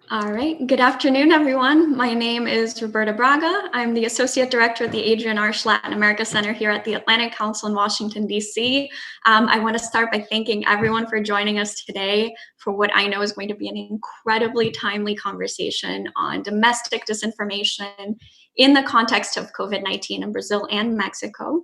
All right. Good afternoon, everyone. My name is Roberta Braga. I'm the Associate Director at the Adrian Arsh Latin America Center here at the Atlantic Council in Washington, D.C. I want to start by thanking everyone for joining us today for what I know is going to be an incredibly timely conversation on domestic disinformation in the context of COVID-19 in Brazil and Mexico.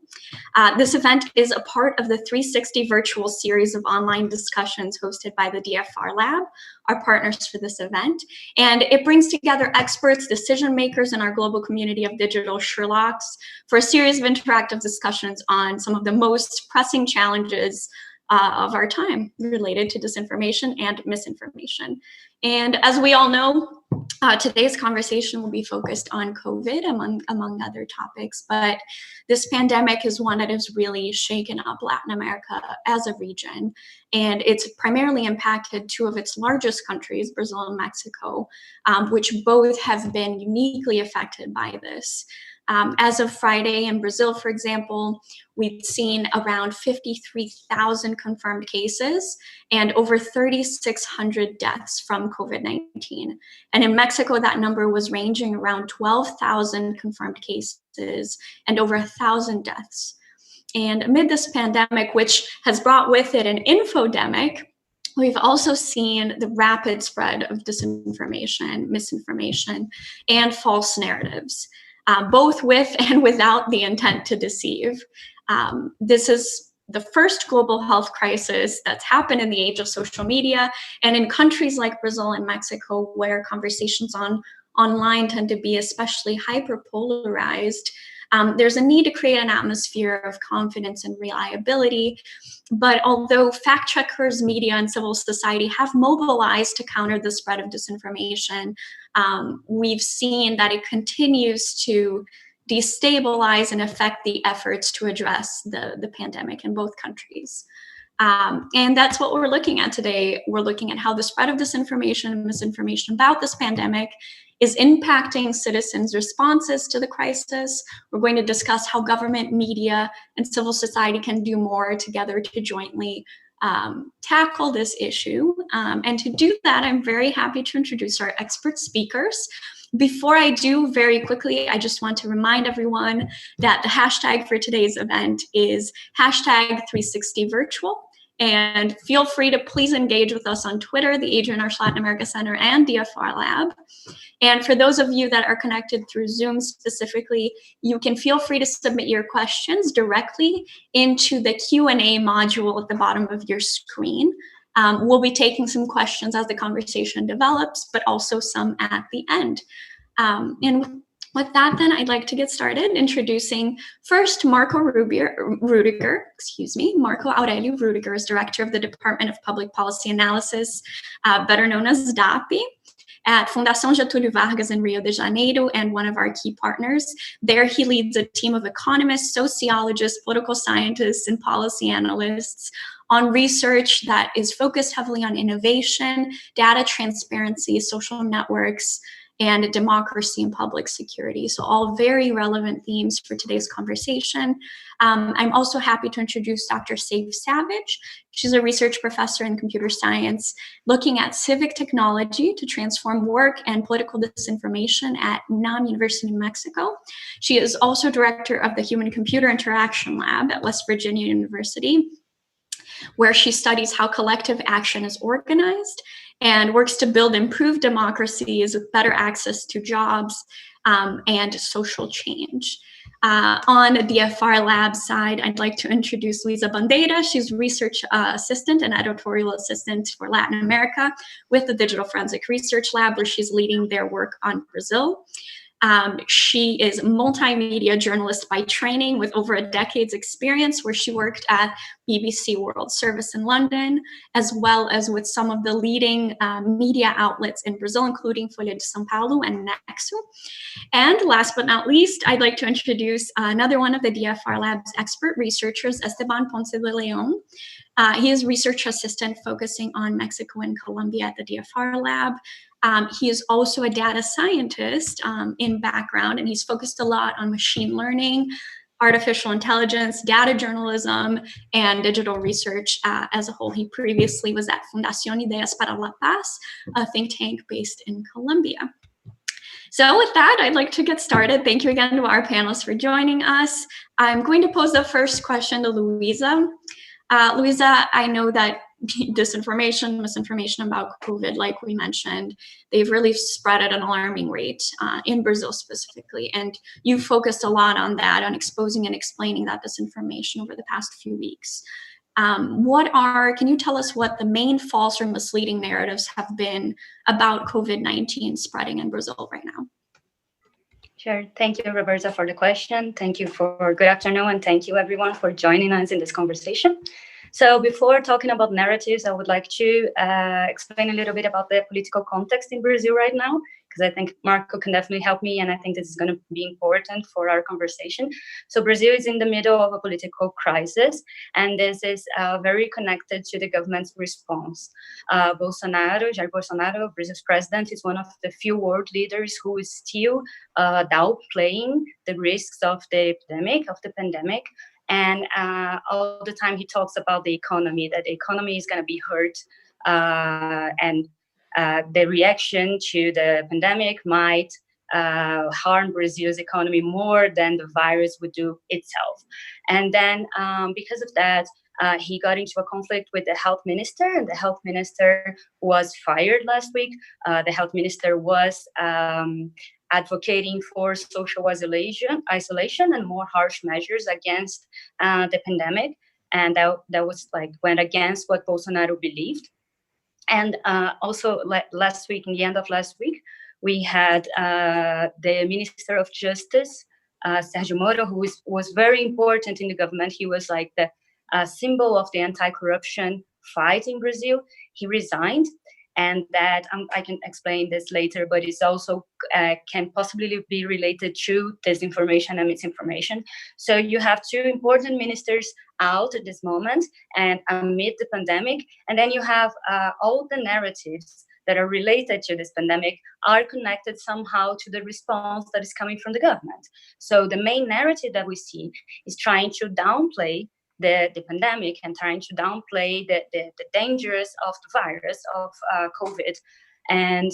This event is a part of the 360 virtual series of online discussions hosted by the DFR Lab, our partners for this event. And it brings together experts, decision makers in our global community of digital Sherlocks for a series of interactive discussions on some of the most pressing challenges of our time related to disinformation and misinformation. And as we all know, today's conversation will be focused on COVID, among other topics, but this pandemic is one that has really shaken up Latin America as a region, and it's primarily impacted two of its largest countries, Brazil and Mexico, which both have been uniquely affected by this. As of Friday in Brazil, for example, we've seen around 53,000 confirmed cases and over 3,600 deaths from COVID-19. And in Mexico, that number was ranging around 12,000 confirmed cases and over 1,000 deaths. And amid this pandemic, which has brought with it an infodemic, we've also seen the rapid spread of disinformation, misinformation, and false narratives. Both with and without the intent to deceive. This is the first global health crisis that's happened in the age of social media, and in countries like Brazil and Mexico, where conversations online tend to be especially hyperpolarized, there's a need to create an atmosphere of confidence and reliability. But although fact checkers, media, and civil society have mobilized to counter the spread of disinformation, we've seen that it continues to destabilize and affect the efforts to address the pandemic in both countries. And that's what we're looking at today. We're looking at how the spread of disinformation and misinformation about this pandemic is impacting citizens' responses to the crisis. We're going to discuss how government, media, and civil society can do more together to jointly tackle this issue. And to do that, I'm very happy to introduce our expert speakers. Before I do, very quickly, I just want to remind everyone that the hashtag for today's event is #360virtual. And feel free to please engage with us on Twitter, the Adrian Arsh Latin America Center, and DFR Lab. And for those of you that are connected through Zoom specifically, you can feel free to submit your questions directly into the Q&A module at the bottom of your screen. We'll be taking some questions as the conversation develops, but also some at the end. And with that, then, I'd like to get started introducing first Marco Ruediger. Marco Aurelio Ruediger is Director of the Department of Public Policy Analysis, better known as DAPI, at Fundação Getúlio Vargas in Rio de Janeiro, and one of our key partners. There he leads a team of economists, sociologists, political scientists, and policy analysts on research that is focused heavily on innovation, data transparency, social networks, and democracy and public security. So all very relevant themes for today's conversation. I'm also happy to introduce Dr. Saif Savage. She's a research professor in computer science looking at civic technology to transform work and political disinformation at UNAM University in Mexico. She is also director of the Human-Computer Interaction Lab at West Virginia University, where she studies how collective action is organized and works to build improved democracies with better access to jobs and social change. On the DFR Lab side, I'd like to introduce Luisa Bandeira. She's research assistant and editorial assistant for Latin America with the Digital Forensic Research Lab, where she's leading their work on Brazil. She is a multimedia journalist by training with over a decade's experience, where she worked at BBC World Service in London, as well as with some of the leading media outlets in Brazil, including Folha de São Paulo and Nexo. And last but not least, I'd like to introduce another one of the DFR Lab's expert researchers, Esteban Ponce de Leon. He is research assistant focusing on Mexico and Colombia at the DFR Lab. He is also a data scientist in background, and he's focused a lot on machine learning, artificial intelligence, data journalism, and digital research as a whole. He previously was at Fundación Ideas para la Paz, a think tank based in Colombia. So with that, I'd like to get started. Thank you again to our panelists for joining us. I'm going to pose the first question to Luisa. Luisa, I know that disinformation, misinformation about COVID, like we mentioned, they've really spread at an alarming rate in Brazil specifically. And you've focused a lot on that, on exposing and explaining that disinformation over the past few weeks. Can you tell us what the main false or misleading narratives have been about COVID-19 spreading in Brazil right now? Sure. Thank you, Roberta, for the question. Thank you for good afternoon, and thank you everyone for joining us in this conversation. So before talking about narratives, I would like to explain a little bit about the political context in Brazil right now, because I think Marco can definitely help me, and I think this is going to be important for our conversation. So Brazil is in the middle of a political crisis, and this is very connected to the government's response. Jair Bolsonaro, Brazil's president, is one of the few world leaders who is still downplaying the risks of the pandemic. And all the time he talks about the economy, that the economy is going to be hurt, and the reaction to the pandemic might harm Brazil's economy more than the virus would do itself. And then because of that, he got into a conflict with the health minister, and the health minister was fired last week. The health minister was advocating for social isolation and more harsh measures against the pandemic. And that was went against what Bolsonaro believed. And also last week, in the end of last week, we had the Minister of Justice, Sergio Moro, who was very important in the government. He was like the symbol of the anti-corruption fight in Brazil. He resigned. And that I can explain this later, but it's also can possibly be related to disinformation and misinformation. So you have two important ministers out at this moment and amid the pandemic, and then you have all the narratives that are related to this pandemic are connected somehow to the response that is coming from the government. So the main narrative that we see is trying to downplay the pandemic and trying to downplay the dangers of the virus of COVID. And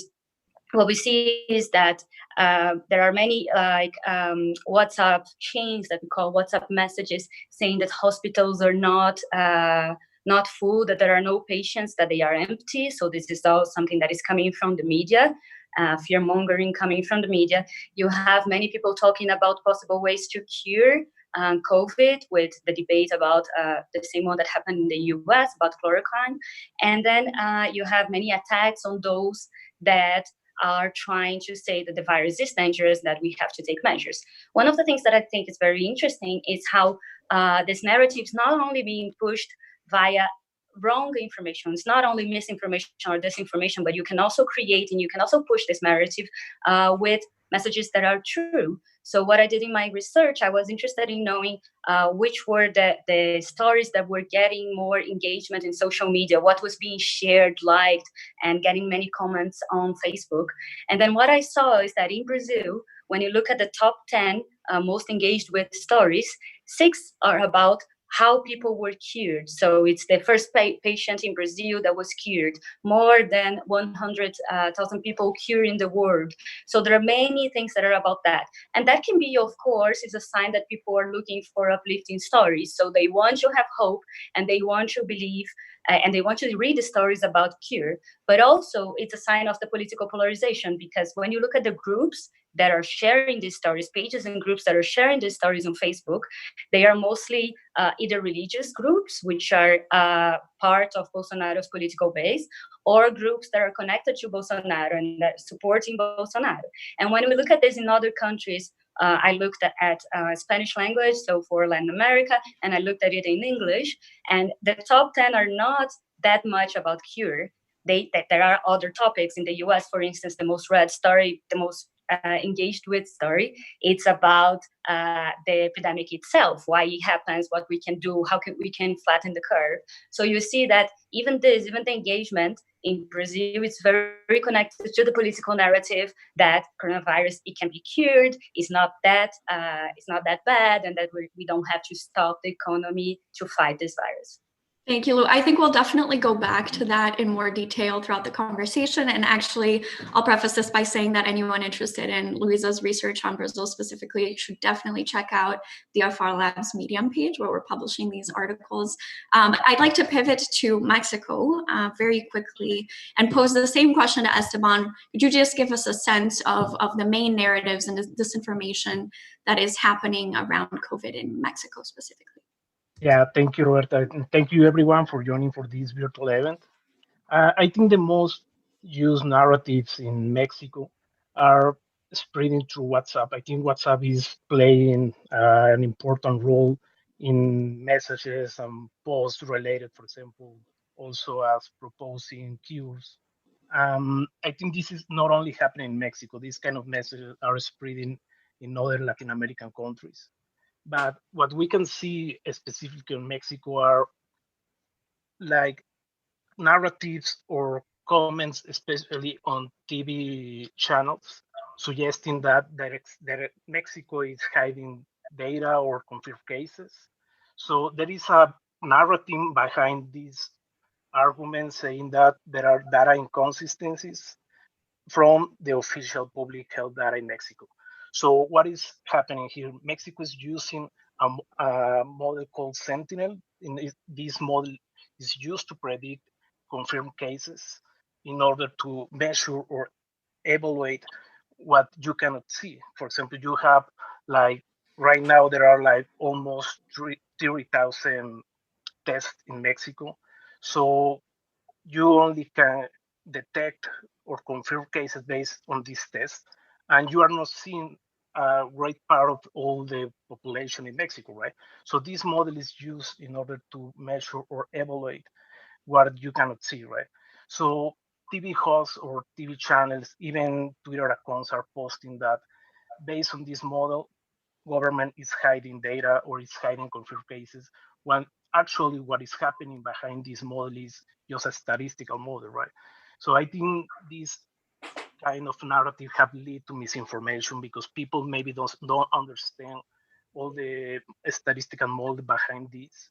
what we see is that there are many WhatsApp chains that we call WhatsApp messages saying that hospitals are not full, that there are no patients, that they are empty. So this is all something that is coming from the media. Fear mongering coming from the media. You have many people talking about possible ways to cure COVID, with the debate about the same one that happened in the US about chloroquine. And then you have many attacks on those that are trying to say that the virus is dangerous, that we have to take measures. One of the things that I think is very interesting is how this narrative is not only being pushed via wrong information. It's not only misinformation or disinformation, but you can also create and you can also push this narrative with messages that are true. So what I did in my research, I was interested in knowing which were the stories that were getting more engagement in social media, what was being shared, liked, and getting many comments on Facebook. And then what I saw is that in Brazil, when you look at the top 10 most engaged with stories, 6 are about how people were cured. So it's the first patient in Brazil that was cured, more than 100,000 people cured in the world. So there are many things that are about that. And that can be, of course, is a sign that people are looking for uplifting stories. So they want to have hope and they want to believe and they want to read the stories about cure. But also it's a sign of the political polarization, because when you look at the groups that are sharing these stories, pages and groups that are sharing these stories on Facebook, they are mostly either religious groups, which are part of Bolsonaro's political base, or groups that are connected to Bolsonaro and that are supporting Bolsonaro. And when we look at this in other countries, I looked at Spanish language, so for Latin America, and I looked at it in English, and the top 10 are not that much about cure. There are other topics in the US, for instance, the most read story, the most engaged with story. It's about the epidemic itself, why it happens, what we can do, how we can flatten the curve. So you see that even the engagement in Brazil is very connected to the political narrative that coronavirus, it can be cured, it's not that bad, and that we don't have to stop the economy to fight this virus. Thank you, Lou. I think we'll definitely go back to that in more detail throughout the conversation. And actually, I'll preface this by saying that anyone interested in Luisa's research on Brazil specifically should definitely check out the FR Labs Medium page where we're publishing these articles. I'd like to pivot to Mexico very quickly and pose the same question to Esteban. Could you just give us a sense of the main narratives and disinformation that is happening around COVID in Mexico specifically? Yeah, thank you, Roberta. And thank you, everyone, for joining for this virtual event. I think the most used narratives in Mexico are spreading through WhatsApp. I think WhatsApp is playing an important role in messages and posts related, for example, also as proposing cures. I think this is not only happening in Mexico, these kind of messages are spreading in other Latin American countries. But what we can see specifically in Mexico are like narratives or comments, especially on TV channels, suggesting that Mexico is hiding data or confirmed cases. So there is a narrative behind these arguments saying that there are data inconsistencies from the official public health data in Mexico. So what is happening here? Mexico is using a model called Sentinel. This model is used to predict confirmed cases in order to measure or evaluate what you cannot see. For example, you have like right now there are like almost 30,000 tests in Mexico. So you only can detect or confirm cases based on this test, and you are not seeing a great part of all the population in Mexico, right? So this model is used in order to measure or evaluate what you cannot see, right? So TV hosts or TV channels, even Twitter accounts are posting that based on this model, government is hiding data or is hiding confirmed cases, when actually what is happening behind this model is just a statistical model, right? So I think this kind of narrative have led to misinformation because people maybe don't understand all the statistical model behind this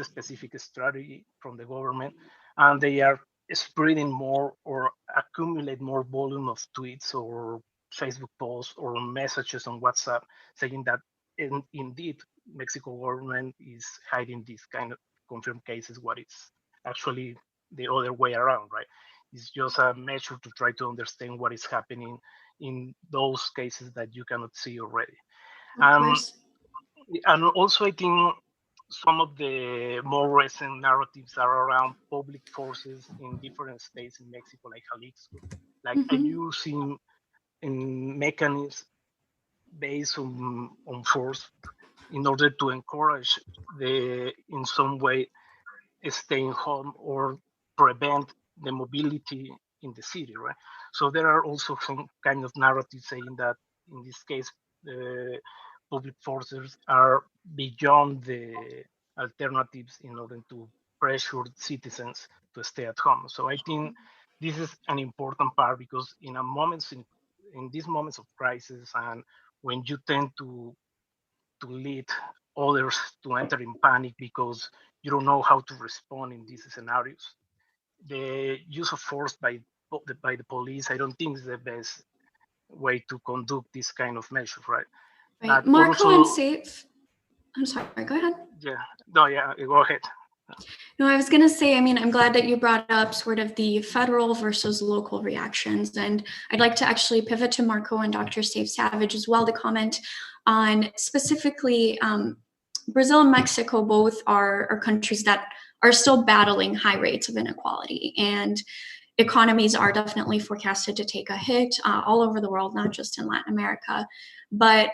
specific strategy from the government, and they are spreading more or accumulate more volume of tweets or Facebook posts or messages on WhatsApp saying that indeed Mexico government is hiding these kind of confirmed cases, what is actually the other way around, right? It's just a measure to try to understand what is happening in those cases that you cannot see already. And also I think some of the more recent narratives are around public forces in different states in Mexico, like Jalisco, like are using mechanisms based on force in order to encourage in some way, staying home or prevent the mobility in the city, right? So there are also some kind of narratives saying that in this case, the public forces are beyond the alternatives in order to pressure citizens to stay at home. So I think this is an important part because in these moments of crisis and when you tend to lead others to enter in panic because you don't know how to respond in these scenarios, the use of force by the police, I don't think is the best way to conduct this kind of measures, right? Right. Marco and Safe. I'm sorry, go ahead. Yeah, no, yeah, go ahead. No, I was going to say, I mean, I'm glad that you brought up sort of the federal versus local reactions. And I'd like to actually pivot to Marco and Dr. Steve Savage as well to comment on specifically Brazil and Mexico both are countries that are still battling high rates of inequality. And economies are definitely forecasted to take a hit all over the world, not just in Latin America. But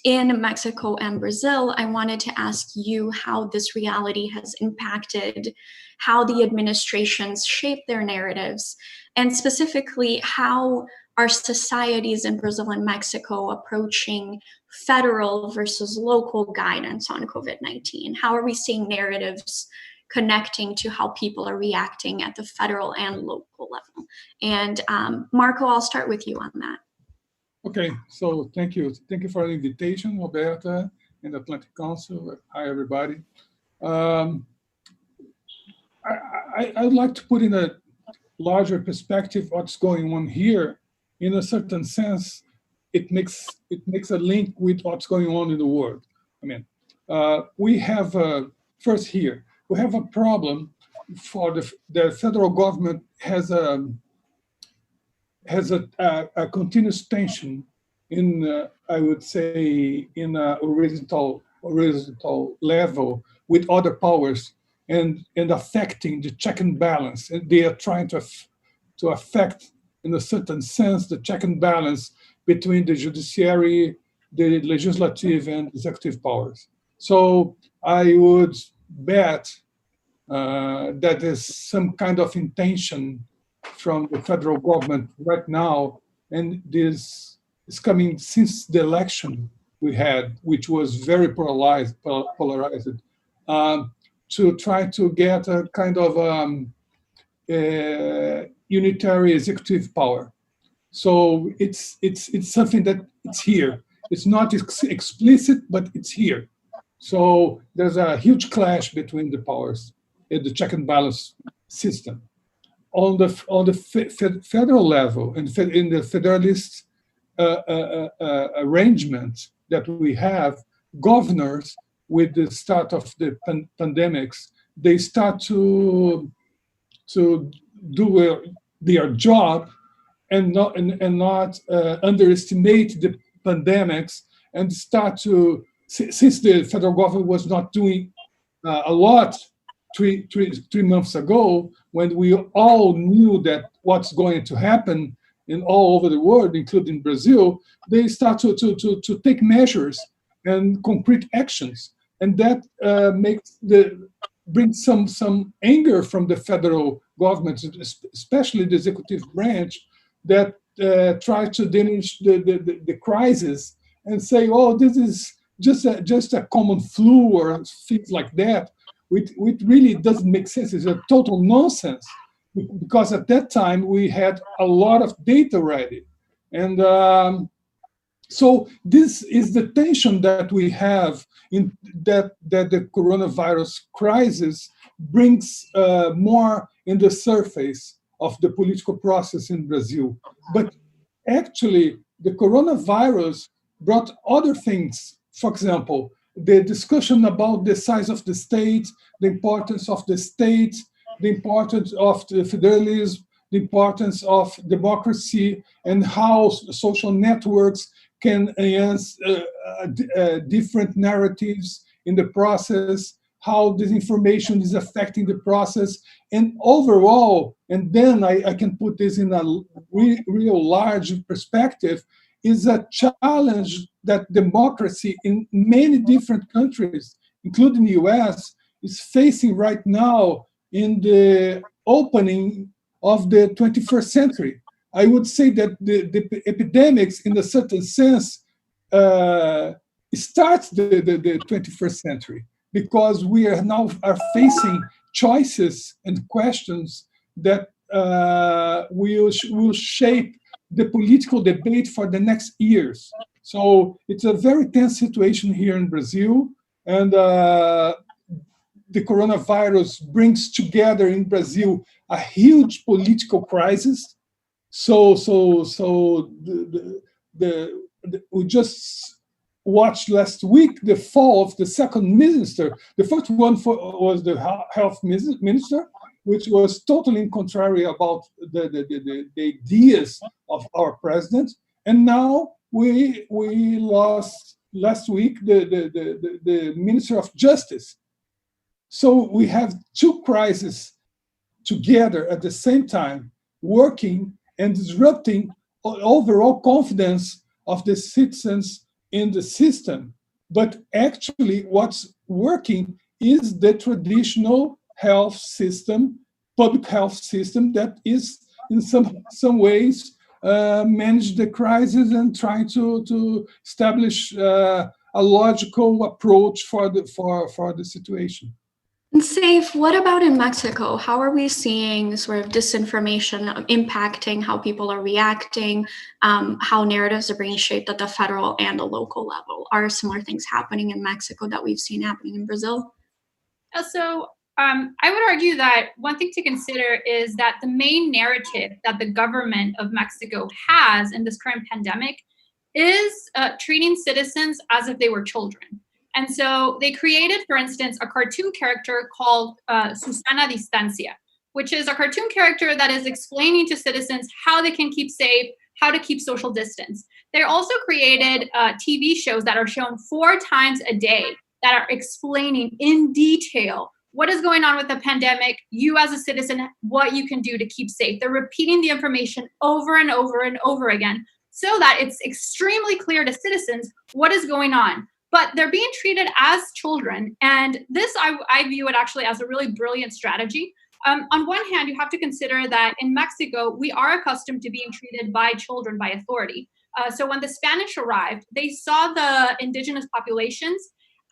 in Mexico and Brazil, I wanted to ask you how this reality has impacted how the administrations shape their narratives, and specifically, how are societies in Brazil and Mexico approaching federal versus local guidance on COVID-19? How are we seeing narratives connecting to how people are reacting at the federal and local level? And Marco, I'll start with you on that. Okay, so thank you. Thank you for the invitation, Roberta, and the Atlantic Council. Hi, everybody. I would like to put in a larger perspective what's going on here. In a certain sense, it makes a link with what's going on in the world. I mean, we have first here we have a problem for the federal government has a continuous tension in I would say in a horizontal level with other powers and affecting the check and balance. And they are trying to affect, in a certain sense, the check and balance between the judiciary, the legislative, and executive powers. So I would bet that there's some kind of intention from the federal government right now, and this is coming since the election we had, which was very polarized, to try to get a kind of unitary executive power. So it's something that it's here. It's not explicit, but it's here. So there's a huge clash between the powers in the check and balance system. On the federal level and in the federalist arrangement that we have, governors, with the start of the pandemics, they start to do their job and not underestimate the pandemics and start to, since the federal government was not doing a lot three months ago, when we all knew that what's going to happen in all over the world, including Brazil, they start to take measures and concrete actions. And that brings some anger from the federal government, especially the executive branch, that try to diminish the crisis and say, "Oh, this is just a common flu," or things like that. Which really doesn't make sense. It's a total nonsense, because at that time we had a lot of data ready, and so this is the tension that we have in that the coronavirus crisis brings more in the surface of the political process in Brazil. But actually, the coronavirus brought other things. For example, the discussion about the size of the state, the importance of the state, the importance of the federalism, the importance of democracy, and how social networks can enhance different narratives in the process, how disinformation is affecting the process, and overall, and then I can put this in a real large perspective, is a challenge that democracy in many different countries, including the US, is facing right now in the opening of the 21st century. I would say that the epidemics, in a certain sense, starts the 21st century, because we are now facing choices and questions that will shape the political debate for the next years. So it's a very tense situation here in Brazil, and the coronavirus brings together in Brazil a huge political crisis. So we just watched last week the fall of the second minister. The first one was the health minister, which was totally contrary about the ideas of our president. And now we lost last week the Minister of Justice. So we have two crises together at the same time, working and disrupting overall confidence of the citizens in the system. But actually what's working is the traditional health system, public health system, that is in some ways manage the crisis and try to establish a logical approach for the situation. And Saif, what about in Mexico? How are we seeing sort of disinformation impacting how people are reacting, how narratives are being shaped at the federal and the local level? Are similar things happening in Mexico that we've seen happening in Brazil? I would argue that one thing to consider is that the main narrative that the government of Mexico has in this current pandemic is treating citizens as if they were children. And so they created, for instance, a cartoon character called Susana Distancia, which is a cartoon character that is explaining to citizens how they can keep safe, how to keep social distance. They also created TV shows that are shown 4 times a day that are explaining in detail what is going on with the pandemic, you as a citizen, what you can do to keep safe. They're repeating the information over and over and over again so that it's extremely clear to citizens what is going on. But they're being treated as children. And this, I view it actually as a really brilliant strategy. On one hand, you have to consider that in Mexico, we are accustomed to being treated by children by authority. So when the Spanish arrived, they saw the indigenous populations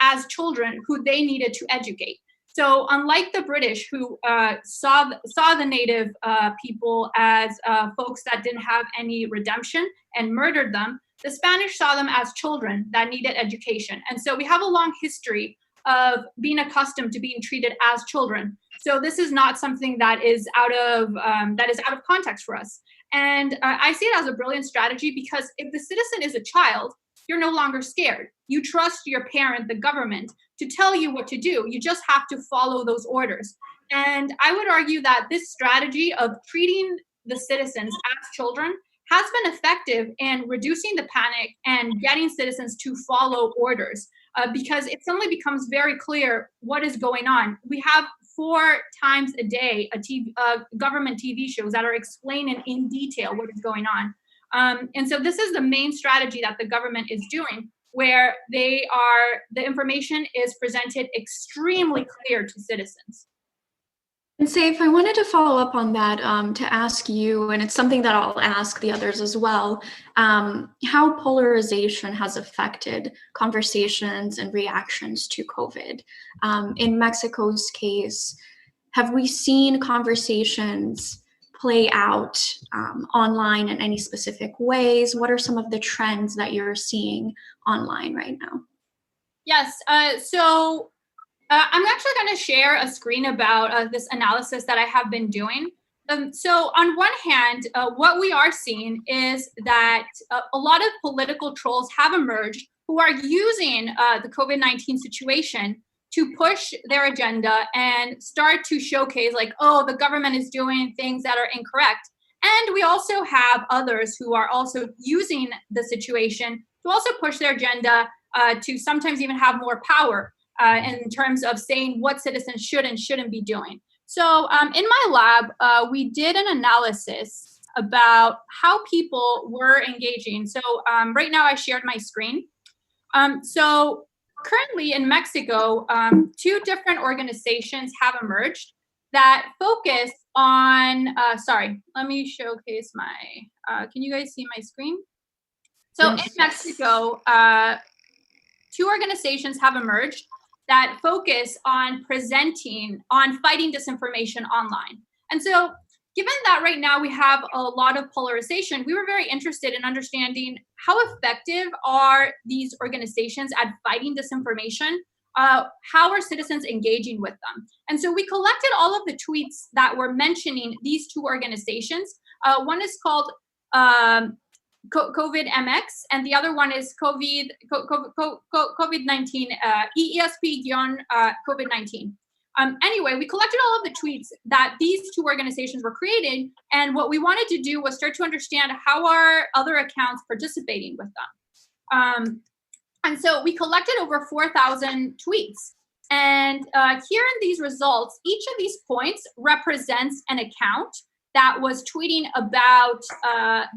as children who they needed to educate. So unlike the British, who saw the native people as folks that didn't have any redemption and murdered them, the Spanish saw them as children that needed education. And so we have a long history of being accustomed to being treated as children. So this is not something that is out of context for us. And I see it as a brilliant strategy because if the citizen is a child, you're no longer scared. You trust your parent, the government, to tell you what to do. You just have to follow those orders. And I would argue that this strategy of treating the citizens as children has been effective in reducing the panic and getting citizens to follow orders because it suddenly becomes very clear what is going on. We have 4 times a day government TV shows that are explaining in detail what is going on. And so this is the main strategy that the government is doing, where the information is presented extremely clear to citizens. And Saif, I wanted to follow up on that to ask you, and it's something that I'll ask the others as well, how polarization has affected conversations and reactions to COVID. In Mexico's case, have we seen conversations play out online in any specific ways? What are some of the trends that you're seeing online right now? Yes, I'm actually going to share a screen about this analysis that I have been doing. So on one hand, what we are seeing is that a lot of political trolls have emerged who are using the COVID-19 situation to push their agenda and start to showcase like, oh, the government is doing things that are incorrect. And we also have others who are also using the situation to also push their agenda to sometimes even have more power in terms of saying what citizens should and shouldn't be doing. So in my lab, we did an analysis about how people were engaging. So right now I shared my screen. So currently in Mexico, 2 different organizations have emerged that focus on, sorry, let me showcase my, can you guys see my screen? So in Mexico, 2 organizations have emerged that focus on fighting disinformation online. And so given that right now we have a lot of polarization, we were very interested in understanding how effective are these organizations at fighting disinformation? How are citizens engaging with them? And so we collected all of the tweets that were mentioning these 2 organizations. One is called COVID MX, and the other one is COVID-19, ESP-COVID-19. Anyway, we collected all of the tweets that these 2 organizations were creating, and what we wanted to do was start to understand how are other accounts participating with them. And so we collected over 4,000 tweets. And here in these results, each of these points represents an account that was tweeting about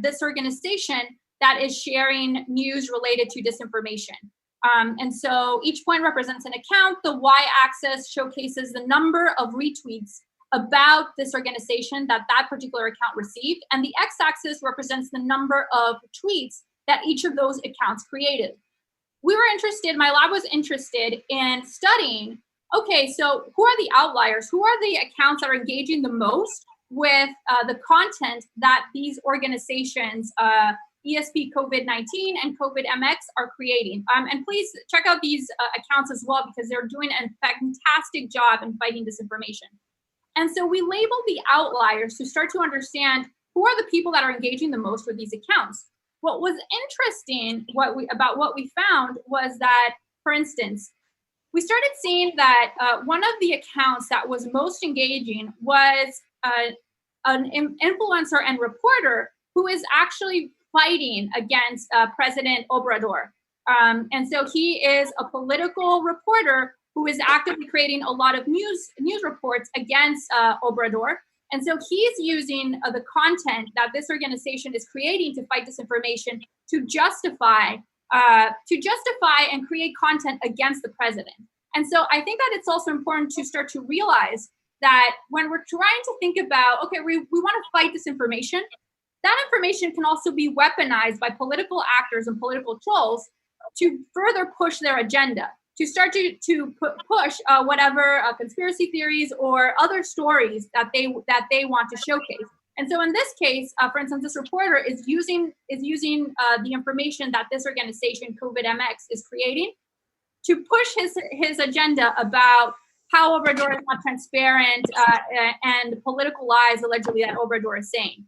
this organization that is sharing news related to disinformation. And so each point represents an account. The y-axis showcases the number of retweets about this organization that that particular account received, and the x-axis represents the number of tweets that each of those accounts created. We were interested, my lab was interested in studying, okay, so who are the outliers? Who are the accounts that are engaging the most with the content that these organizations, ESP COVID-19 and COVID-MX, are creating? And please check out these accounts as well, because they're doing a fantastic job in fighting disinformation. And so we labeled the outliers to start to understand who are the people that are engaging the most with these accounts. What was interesting about what we found was that, for instance, we started seeing that one of the accounts that was most engaging was an influencer and reporter who is actually fighting against President Obrador. And so he is a political reporter who is actively creating a lot of news reports against Obrador. And so he's using the content that this organization is creating to fight disinformation to justify and create content against the president. And so I think that it's also important to start to realize that when we're trying to think about, okay, we want to fight disinformation, that information can also be weaponized by political actors and political trolls to further push their agenda, to start to push whatever conspiracy theories or other stories that they want to showcase. And so in this case, for instance, this reporter is using the information that this organization, COVID-MX, is creating to push his agenda about how Obrador is not transparent and political lies allegedly that Obrador is saying.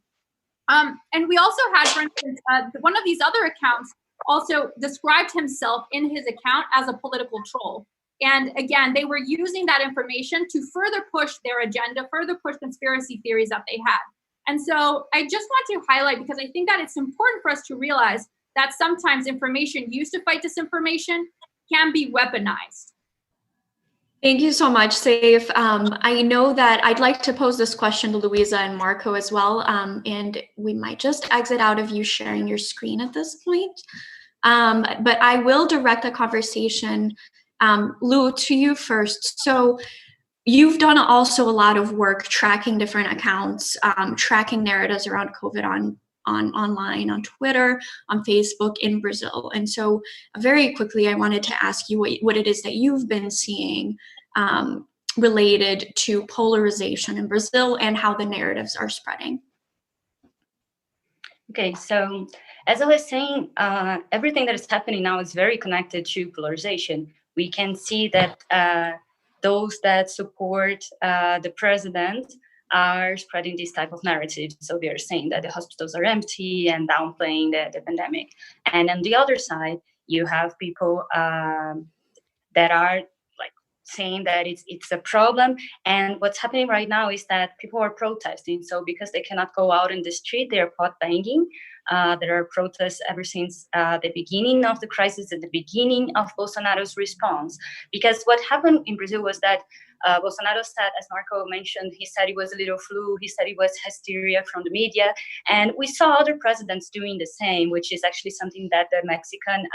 And we also had, for instance, one of these other accounts also described himself in his account as a political troll. And again, they were using that information to further push their agenda, further push conspiracy theories that they had. And so I just want to highlight, because I think that it's important for us to realize that sometimes information used to fight disinformation can be weaponized. Thank you so much, Saif. I know that I'd like to pose this question to Luisa and Marco as well, and we might just exit out of you sharing your screen at this point. But I will direct the conversation, Lou, to you first. So you've done also a lot of work tracking different accounts, tracking narratives around COVID online, on Twitter, on Facebook, in Brazil. And so very quickly, I wanted to ask you what it is that you've been seeing related to polarization in Brazil and how the narratives are spreading. Okay, so as I was saying, everything that is happening now is very connected to polarization. We can see that those that support the president are spreading this type of narrative. So they are saying that the hospitals are empty and downplaying the pandemic. And on the other side, you have people that are saying that it's a problem. And what's happening right now is that people are protesting. So because they cannot go out in the street, they are pot banging. There are protests ever since the beginning of the crisis, at the beginning of Bolsonaro's response. Because what happened in Brazil was that Bolsonaro said, as Marco mentioned, he said it was a little flu, he said it was hysteria from the media. And we saw other presidents doing the same, which is actually something that the Mexican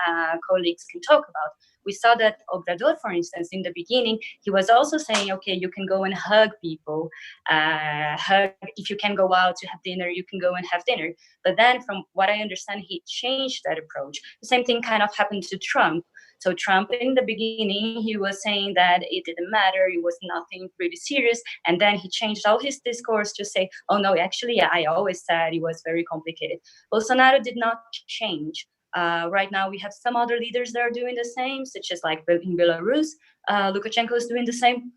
colleagues can talk about. We saw that Obrador, for instance, in the beginning, he was also saying, okay, you can go and hug people. If you can go out to have dinner, you can go and have dinner. But then from what I understand, he changed that approach. The same thing kind of happened to Trump. So Trump, in the beginning, he was saying that it didn't matter, it was nothing really serious. And then he changed all his discourse to say, oh, no, actually, I always said it was very complicated. Bolsonaro did not change. Right now, we have some other leaders that are doing the same, such as like in Belarus, Lukashenko is doing the same.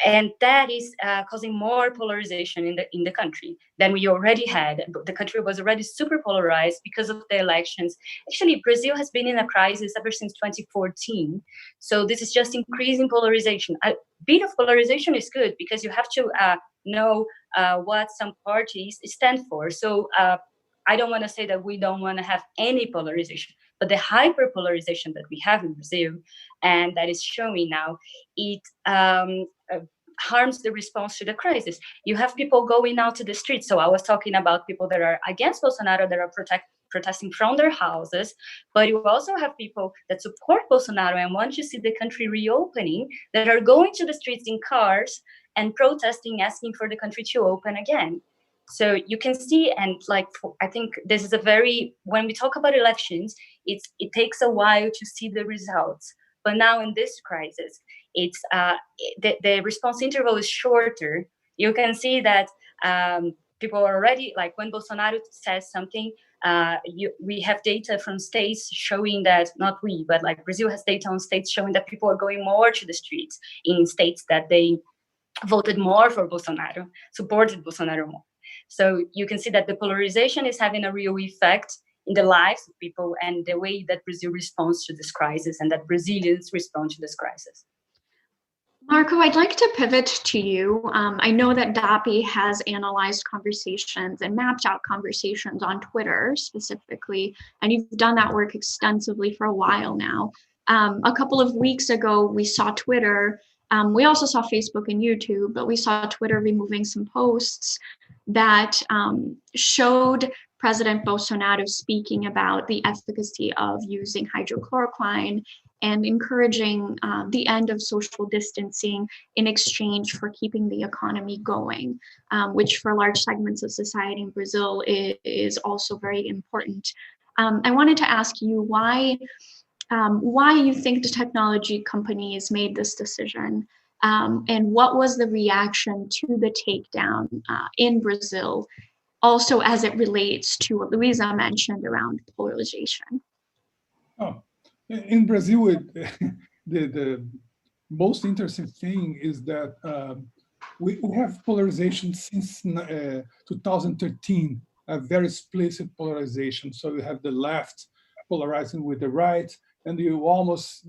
And that is causing more polarization in the country than we already had. The country was already super polarized because of the elections. Actually, Brazil has been in a crisis ever since 2014. So this is just increasing polarization. A bit of polarization is good because you have to know what some parties stand for. So I don't want to say that we don't want to have any polarization, but the hyperpolarization that we have in Brazil, and that is showing now, it harms the response to the crisis. You have people going out to the streets. So I was talking about people that are against Bolsonaro, that are protesting from their houses, but you also have people that support Bolsonaro and want to see the country reopening, that are going to the streets in cars and protesting, asking for the country to open again. So you can see, and like, I think this is when we talk about elections, it takes a while to see the results. But now in this crisis, it's the response interval is shorter. You can see that people are already, like when Bolsonaro says something, we have data from states showing that, not we, but like Brazil has data on states showing that people are going more to the streets in states that they voted more for Bolsonaro, supported Bolsonaro more. So you can see that the polarization is having a real effect in the lives of people and the way that Brazil responds to this crisis and that Brazilians respond to this crisis. Marco, I'd like to pivot to you. I know that DAPI has analyzed conversations and mapped out conversations on Twitter specifically, and you've done that work extensively for a while now. A couple of weeks ago, we saw Twitter. We also saw Facebook and YouTube, but we saw Twitter removing some posts that showed President Bolsonaro speaking about the efficacy of using hydrochloroquine and encouraging the end of social distancing in exchange for keeping the economy going, which for large segments of society in Brazil is also very important. I wanted to ask you why you think the technology companies made this decision, and what was the reaction to the takedown in Brazil, also as it relates to what Luisa mentioned around polarization. Oh, in Brazil, the most interesting thing is that we have polarization since 2013, a very explicit polarization. So you have the left polarizing with the right, and you almost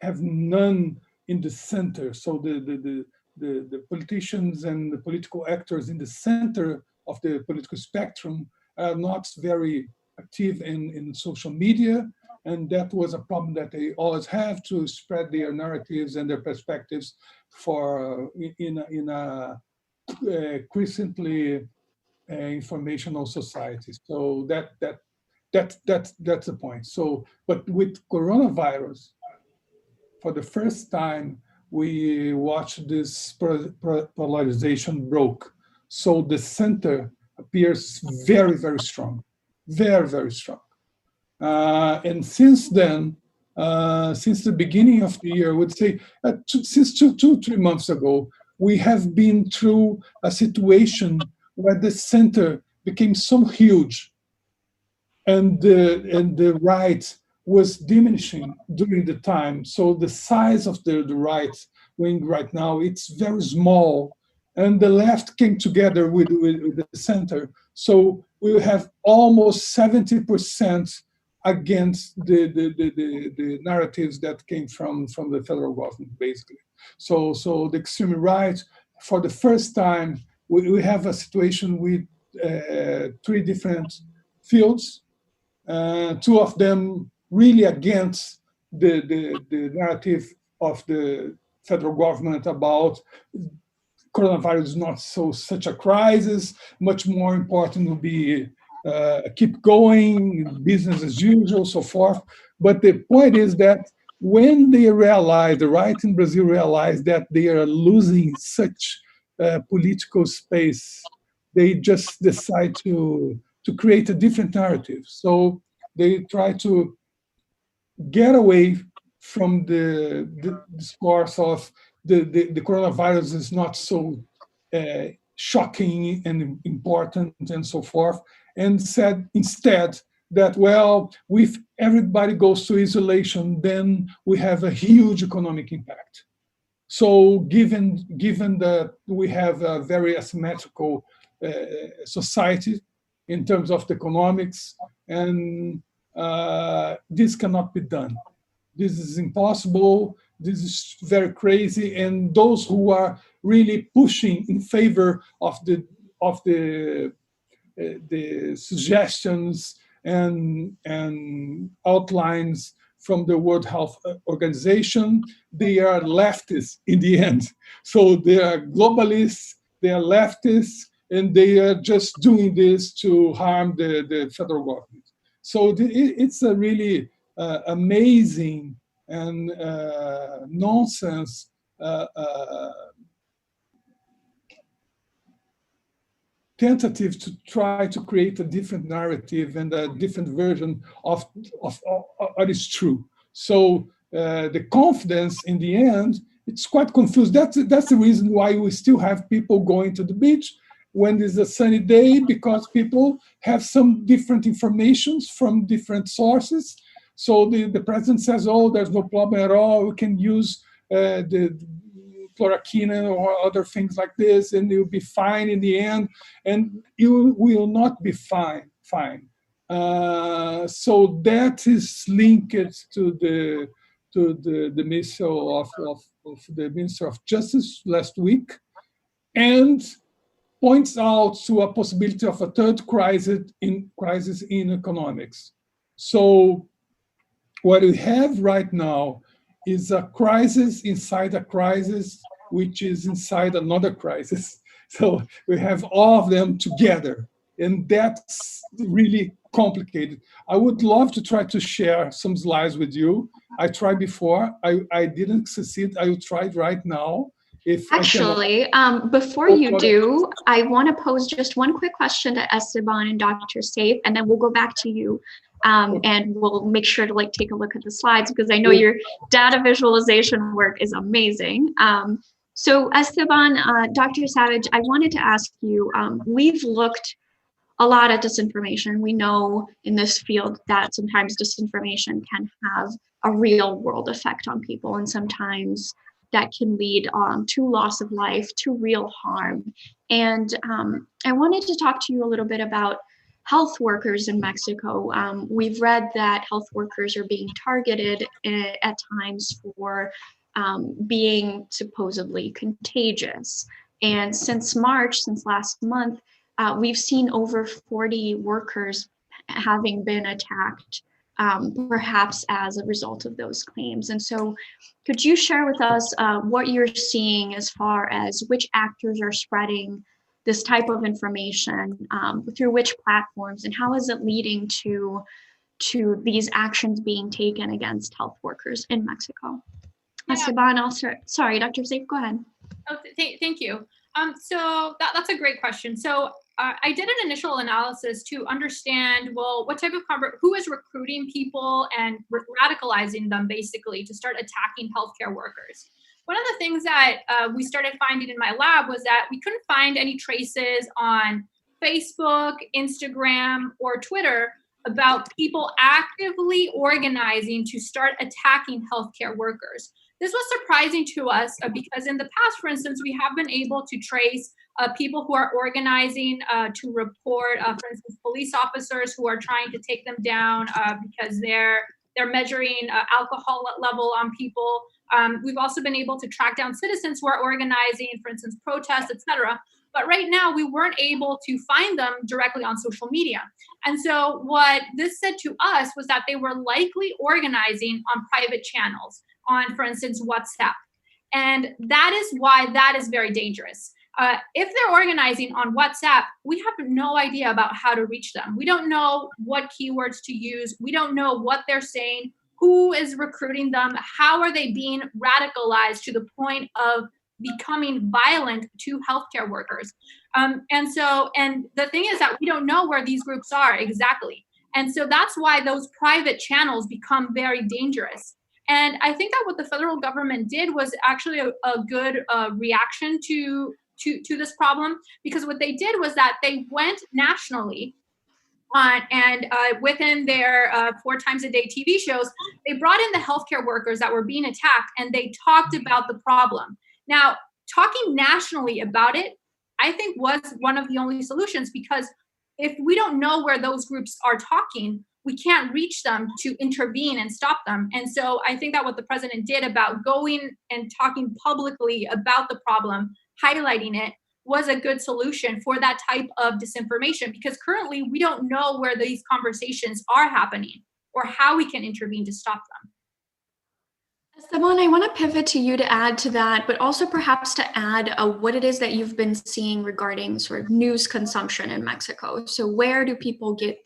have none in the center. So the politicians and the political actors in the center of the political spectrum are not very active in social media, and that was a problem that they always have to spread their narratives and their perspectives for in a crescently informational society. So that's the point. So, but with coronavirus, for the first time, we watched this polarization broke. So the center appears very, very strong, very, very strong. And since then, since the beginning of the year, I would say since 3 months ago, we have been through a situation where the center became so huge and the right was diminishing during the time. So the size of the right wing right now, it's very small. And the left came together with the center. So we have almost 70% against the narratives that came from the federal government, basically. So the extreme right, for the first time, we have a situation with 3 different fields, 2 of them really against the narrative of the federal government about coronavirus is not such a crisis. Much more important will be keep going, business as usual, so forth. But the point is that when they realize, the right in Brazil realize that they are losing such political space, they just decide to create a different narrative. So they try to get away from the discourse of the coronavirus is not so shocking and important and so forth, and said instead that, well, if everybody goes to isolation, then we have a huge economic impact. So given that we have a very asymmetrical society in terms of the economics, and this cannot be done. This is impossible. This is very crazy. And those who are really pushing in favor of the suggestions and outlines from the World Health Organization, they are leftists in the end. So they are globalists, they are leftists, and they are just doing this to harm the federal government. So it's a really amazing and nonsense tentative to try to create a different narrative and a different version of what is true. So the confidence in the end, it's quite confused. That's the reason why we still have people going to the beach when there's a sunny day, because people have some different informations from different sources. So the president says, oh, there's no problem at all. We can use the chloroquine or other things like this, and you'll be fine in the end. And you will not be fine. So that is linked to the Minister of the Minister of Justice last week, and points out to a possibility of a third crisis in economics. So what we have right now is a crisis inside a crisis, which is inside another crisis. So we have all of them together, and that's really complicated. I would love to try to share some slides with you. I tried before. I didn't succeed. I will try it right now. Actually, before you do, I want to pose just one quick question to Esteban and Dr. Saif, and then we'll go back to you, and we'll make sure to take a look at the slides, because I know your data visualization work is amazing. So Esteban, Dr. Savage, I wanted to ask you, we've looked a lot at disinformation. We know in this field that sometimes disinformation can have a real world effect on people, and sometimes that can lead to loss of life, to real harm. And I wanted to talk to you a little bit about health workers in Mexico. We've read that health workers are being targeted at times for being supposedly contagious. And since March, since last month, we've seen over 40 workers having been attacked, perhaps as a result of those claims. And so could you share with us what you're seeing as far as which actors are spreading this type of information, through which platforms, and how is it leading to these actions being taken against health workers in Mexico? Yeah. Esteban, I'll start. Sorry, Dr. Saif, go ahead. Oh, thank you. So that's a great question. So I did an initial analysis to understand, well, what type of who is recruiting people and radicalizing them, basically, to start attacking healthcare workers. One of the things that we started finding in my lab was that we couldn't find any traces on Facebook, Instagram, or Twitter about people actively organizing to start attacking healthcare workers. This was surprising to us because in the past, for instance, we have been able to trace people who are organizing to report, for instance, police officers who are trying to take them down because they're measuring alcohol level on people. We've also been able to track down citizens who are organizing, for instance, protests, etc. But right now, we weren't able to find them directly on social media. And so what this said to us was that they were likely organizing on private channels, on, for instance, WhatsApp. And that is why that is very dangerous. If they're organizing on WhatsApp, we have no idea about how to reach them. We don't know what keywords to use. We don't know what they're saying, who is recruiting them, how are they being radicalized to the point of becoming violent to healthcare workers. And the thing is that we don't know where these groups are exactly. And so that's why those private channels become very dangerous. And I think that what the federal government did was actually a good reaction to this problem, because what they did was that they went nationally and within their 4 times a day TV shows, they brought in the healthcare workers that were being attacked, and they talked about the problem. Now, talking nationally about it, I think, was one of the only solutions, because if we don't know where those groups are talking, we can't reach them to intervene and stop them. And so I think that what the president did about going and talking publicly about the problem, highlighting it, was a good solution for that type of disinformation, because currently we don't know where these conversations are happening or how we can intervene to stop them. Esteban, I want to pivot to you to add to that, but also perhaps to add what it is that you've been seeing regarding sort of news consumption in Mexico. So where do people get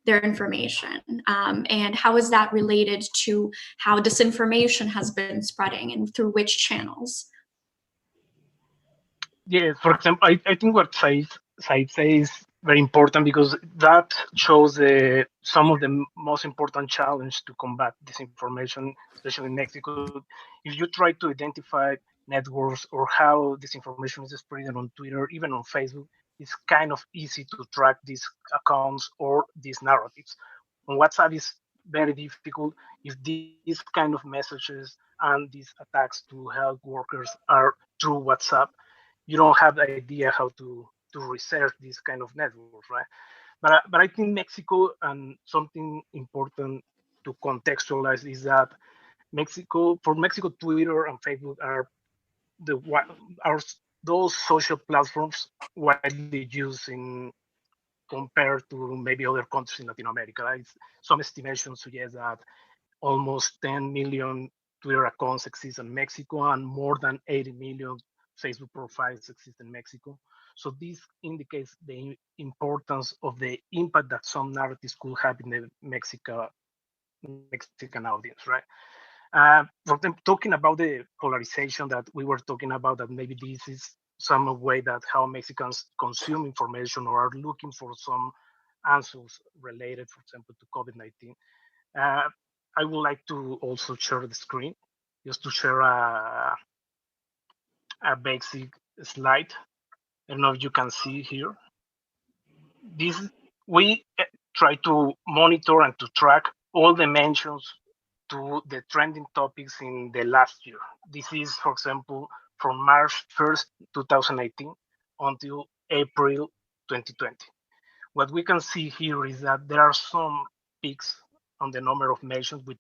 their information, and how is that related to how disinformation has been spreading and through which channels? Yes, for example, I think what Saif Said says, very important because that shows some of the most important challenge to combat disinformation, especially in Mexico. If you try to identify networks or how disinformation is spread on Twitter, even on Facebook, it's kind of easy to track these accounts or these narratives. On WhatsApp is very difficult if these kind of messages and these attacks to health workers are through WhatsApp. You don't have the idea how to research these kind of networks, right? But I think Mexico, and something important to contextualize is that Mexico, Twitter and Facebook are are those social platforms widely used in compared to maybe other countries in Latin America. Right? Some estimations suggest that almost 10 million Twitter accounts exist in Mexico and more than 80 million Facebook profiles exist in Mexico. So this indicates the importance of the impact that some narratives could have in the Mexican audience, right? For them talking about the polarization that we were talking about, that maybe this is some way that how Mexicans consume information or are looking for some answers related, for example, to COVID-19. I would like to also share the screen just to share a basic slide. I don't know if you can see here. This we try to monitor and to track all the mentions to the trending topics in the last year. This is, for example, from March 1st, 2018 until April 2020. What we can see here is that there are some peaks on the number of mentions with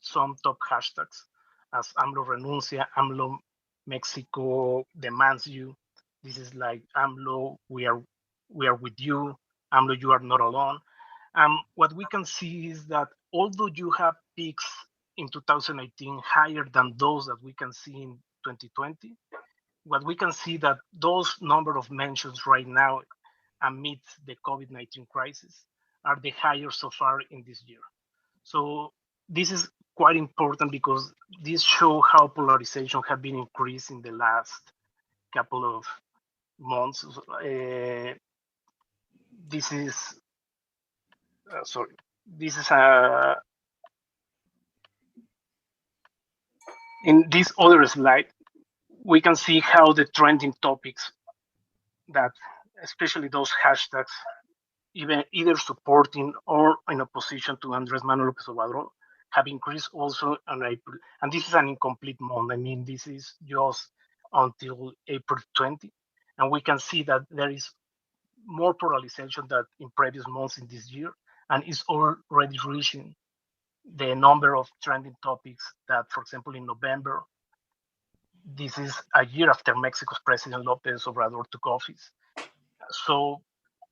some top hashtags as AMLO renuncia, AMLO Mexico demands you. This is like AMLO, we are with you, AMLO, you are not alone. What we can see is that although you have peaks in 2018 higher than those that we can see in 2020, what we can see that those number of mentions right now amidst the COVID-19 crisis are the highest so far in this year. So this is quite important because this shows how polarization have been increased in the last couple of months. This is sorry. This is in this other slide. We can see how the trending topics that, especially those hashtags, even either supporting or in opposition to Andrés Manuel López Obrador, have increased also in April. And this is an incomplete month. I mean, this is just until April 20. And we can see that there is more polarization than in previous months in this year, and is already reaching the number of trending topics that, for example, in November, this is a year after Mexico's President López Obrador took office. So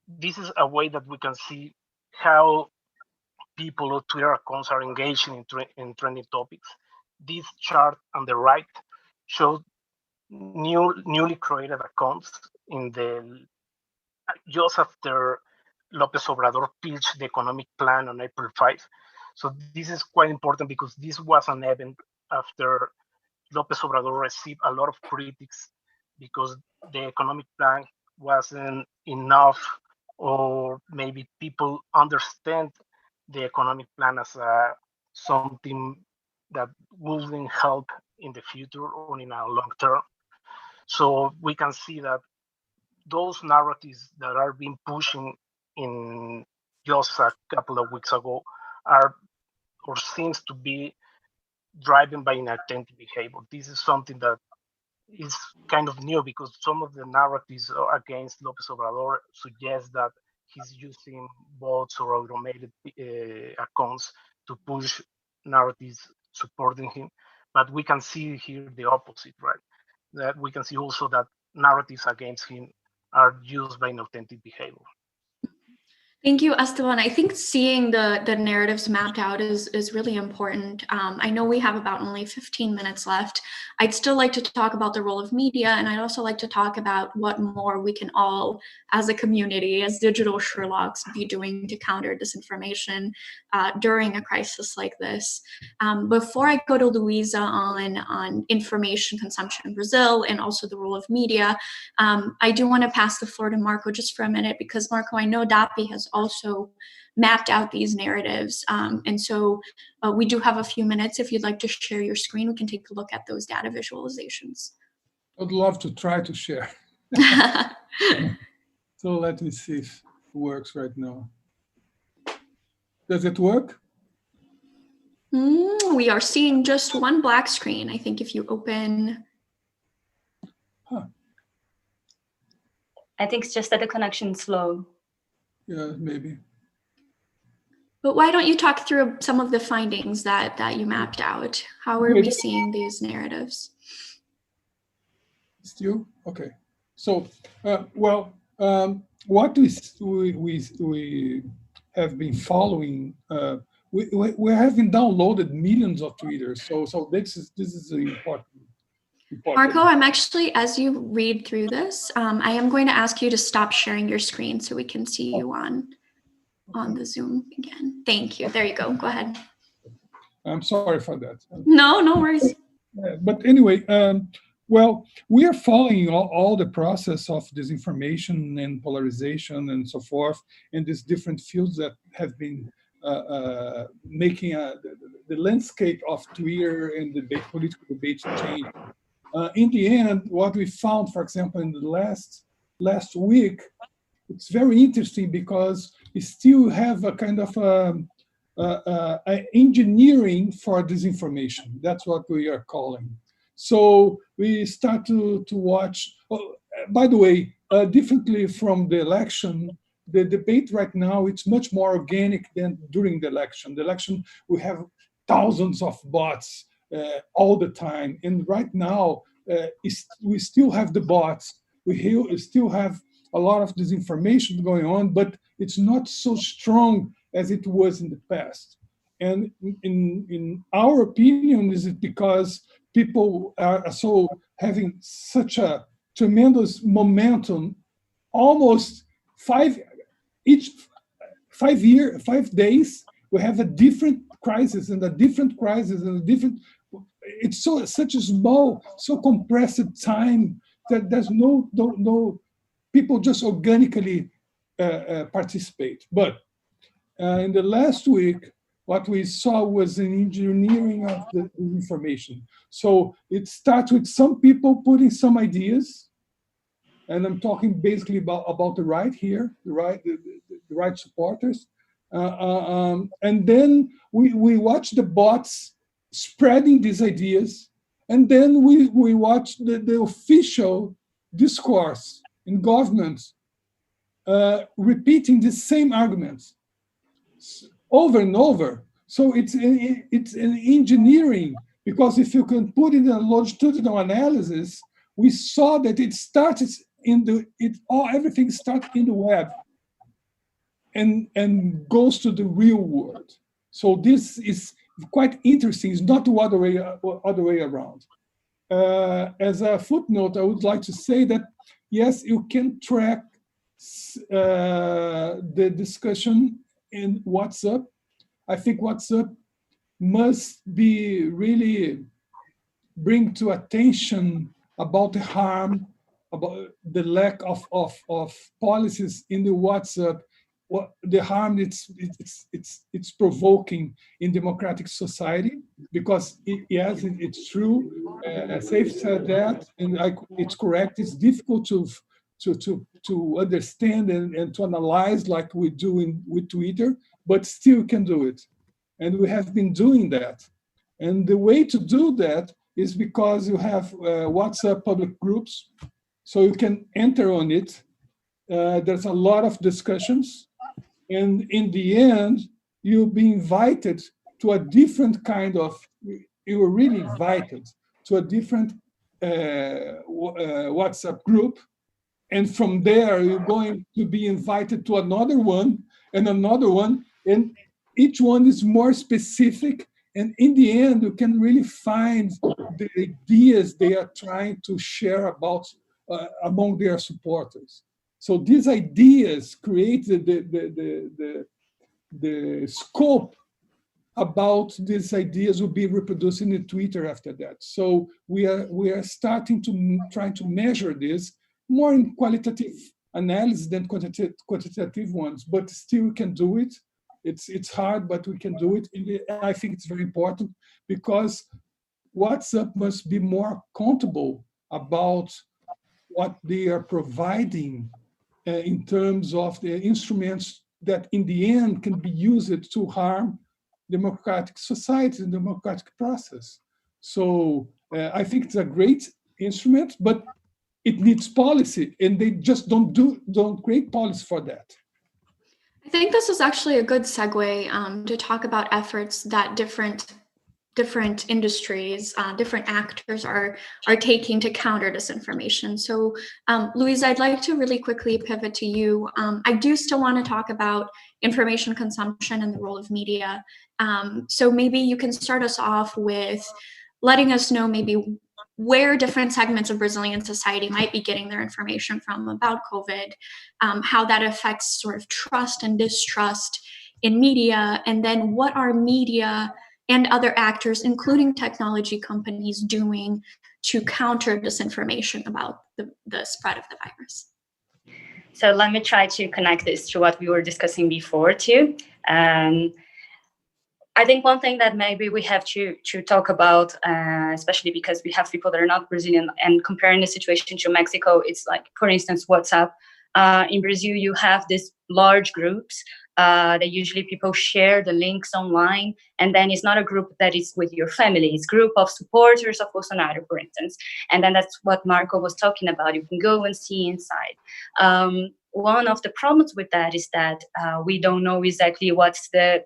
this is a way that we can see how people or Twitter accounts are engaging in trending topics. This chart on the right shows newly created accounts in the just after López Obrador pitched the economic plan on April 5. So this is quite important because this was an event after López Obrador received a lot of critics because the economic plan wasn't enough, or maybe people understand the economic plan as something that wouldn't help in the future or in a long term. So we can see that those narratives that are being pushing in just a couple of weeks ago are or seems to be driven by inauthentic behavior. This is something that is kind of new because some of the narratives against López Obrador suggest that he's using bots or automated accounts to push narratives supporting him. But we can see here the opposite, right? That we can see also that narratives against him are used by inauthentic behavior. Thank you, Esteban. I think seeing the narratives mapped out is really important. I know we have about only 15 minutes left. I'd still like to talk about the role of media, and I'd also like to talk about what more we can all, as a community, as digital Sherlocks, be doing to counter disinformation during a crisis like this. Before I go to Luisa on information consumption in Brazil and also the role of media, I do want to pass the floor to Marco just for a minute, because Marco, I know DAPI has also mapped out these narratives. And so we do have a few minutes. If you'd like to share your screen, we can take a look at those data visualizations. I'd love to try to share. So let me see if it works right now. Does it work? We are seeing just one black screen. I think if you open. Huh. I think it's just that the connection's slow. Yeah, maybe. But why don't you talk through some of the findings that you mapped out? How are we seeing these narratives? Still? Okay. So, what we have been following, we have been downloaded millions of tweeters. So this is important. Marco, I'm actually, as you read through this, I am going to ask you to stop sharing your screen so we can see you on the Zoom again. Thank you. There you go. Go ahead. I'm sorry for that. No worries. But anyway, well, we are following all the process of disinformation and polarization and so forth in these different fields that have been making the landscape of Twitter and the political debate change. In the end, what we found, for example, in the last week, it's very interesting because we still have a kind of engineering for disinformation. That's what we are calling. So we start to watch. Oh, by the way, differently from the election, the debate right now, it's much more organic than during the election. The election, we have thousands of bots all the time. And right now, we still have the bots. We still have a lot of disinformation going on, but it's not so strong as it was in the past. And in our opinion, is it because people are so having such a tremendous momentum, almost 5 days, we have a different crisis and a different crisis and a different. It's such a small, so compressed time that there's no people just organically participate. But in the last week, what we saw was an engineering of the information. So it starts with some people putting some ideas, and I'm talking basically about the right here, the right supporters, and then we watch the bots spreading these ideas, and then we watch the official discourse in governments repeating the same arguments over and over. So it's an engineering, because if you can put it in a longitudinal analysis, we saw that it started everything starts in the web and goes to the real world. So this is quite interesting. It's not the other way around. As a footnote, I would like to say that yes, you can track the discussion in WhatsApp. I think WhatsApp must be really bring to attention about the harm, about the lack of policies in the WhatsApp, the harm it's provoking in democratic society. Because yes, it's true. Saif said that, and it's correct. It's difficult to understand and to analyze like we do with Twitter, but still can do it, and we have been doing that. And the way to do that is because you have WhatsApp public groups, so you can enter on it. There's a lot of discussions, and in the end, you'll be invited to a different kind of. You were really invited to a different WhatsApp group, and from there you're going to be invited to another one, and another one, and each one is more specific. And in the end, you can really find the ideas they are trying to share about among their supporters. So these ideas create the scope about these ideas will be reproduced in Twitter after that. So we are starting to try to measure this more in qualitative analysis than quantitative ones, but still we can do it. It's hard, but we can do it. And I think it's very important because WhatsApp must be more accountable about what they are providing in terms of the instruments that in the end can be used to harm democratic society and democratic process. So I think it's a great instrument, but it needs policy, and they just don't create policy for that. I think this is actually a good segue to talk about efforts that different industries, different actors are taking to counter disinformation. So, Louise, I'd like to really quickly pivot to you. I do still want to talk about information consumption and the role of media. So maybe you can start us off with letting us know maybe where different segments of Brazilian society might be getting their information from about COVID, how that affects sort of trust and distrust in media, and then what are media and other actors, including technology companies, doing to counter disinformation about the spread of the virus? So let me try to connect this to what we were discussing before too. I think one thing that maybe we have to talk about, especially because we have people that are not Brazilian, and comparing the situation to Mexico, it's like, for instance, WhatsApp. In Brazil, you have these large groups that usually people share the links online, and then it's not a group that is with your family. It's a group of supporters of Bolsonaro, for instance. And then that's what Marco was talking about. You can go and see inside. One of the problems with that is that we don't know exactly what's the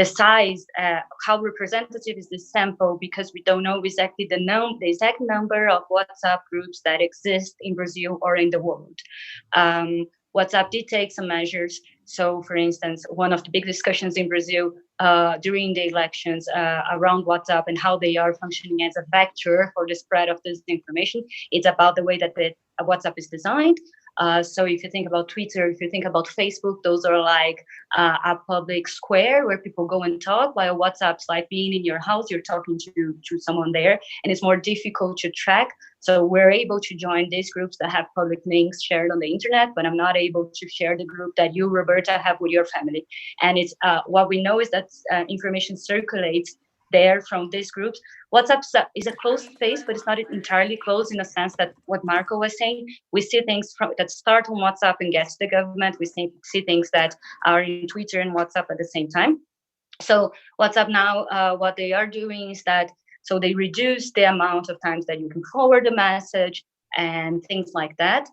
size, how representative is this sample, because we don't know exactly the exact number of WhatsApp groups that exist in Brazil or in the world. WhatsApp did take some measures. So, for instance, one of the big discussions in Brazil during the elections around WhatsApp and how they are functioning as a vector for the spread of this information, it's about the way that WhatsApp is designed. So if you think about Twitter, if you think about Facebook, those are like a public square where people go and talk, while WhatsApp's like being in your house, you're talking to someone there, and it's more difficult to track. So we're able to join these groups that have public links shared on the internet, but I'm not able to share the group that you, Roberta, have with your family. And it's what we know is that information circulates there from these groups. WhatsApp is a closed space, but it's not entirely closed in a sense that what Marco was saying. We see things that start on WhatsApp and get to the government. We see things that are in Twitter and WhatsApp at the same time. So WhatsApp now, what they are doing is that, so they reduce the amount of times that you can forward a message and things like that.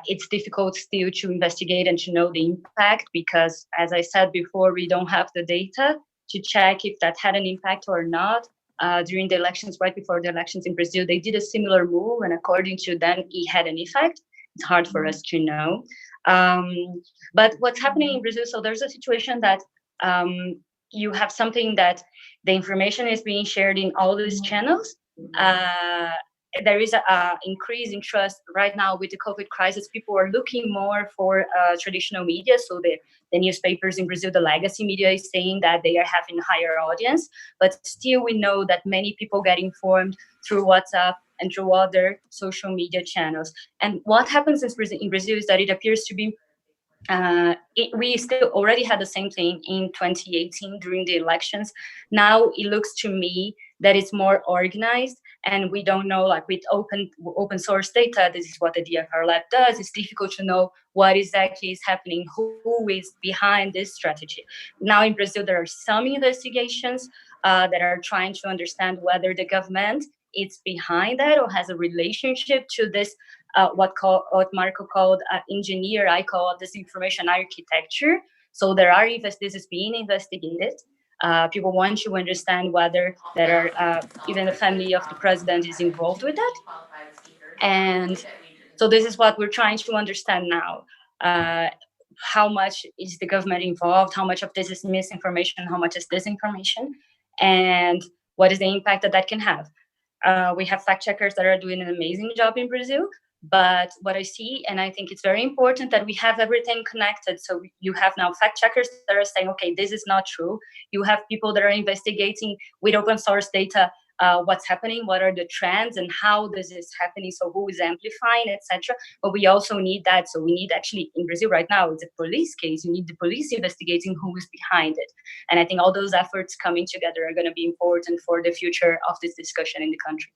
It's difficult still to investigate and to know the impact because, as I said before, we don't have the data to check if that had an impact or not. During the elections, right before the elections in Brazil, they did a similar move, and according to them, it had an effect. It's hard for us to know. But what's happening in Brazil, so there's a situation that you have something that the information is being shared in all these channels. There is an increase in trust right now with the COVID crisis. People are looking more for traditional media. So the newspapers in Brazil, the legacy media is saying that they are having a higher audience. But still, we know that many people get informed through WhatsApp and through other social media channels. And what happens in Brazil is that it appears to be we still already had the same thing in 2018 during the elections. Now it looks to me that it's more organized, and we don't know, like with open source data, this is what the DFR lab does. It's difficult to know what exactly is happening, who is behind this strategy. Now in Brazil, there are some investigations that are trying to understand whether the government is behind that or has a relationship to this what Marco called engineer, I call it disinformation architecture. So this is being investigated. People want to understand whether there are even the family of the president is involved with that. And so this is what we're trying to understand now. how much is the government involved, how much of this is misinformation, how much is disinformation, and what is the impact that that can have. We have fact checkers that are doing an amazing job in Brazil, but what I see, and I think it's very important that we have everything connected. So you have now fact checkers that are saying, okay, this is not true. You have people that are investigating with open source data what's happening, what are the trends, and how this is happening, so who is amplifying, etc. But we also need that. So we need, actually, in Brazil right now, it's a police case. You need the police investigating who is behind it. And I think all those efforts coming together are going to be important for the future of this discussion in the country.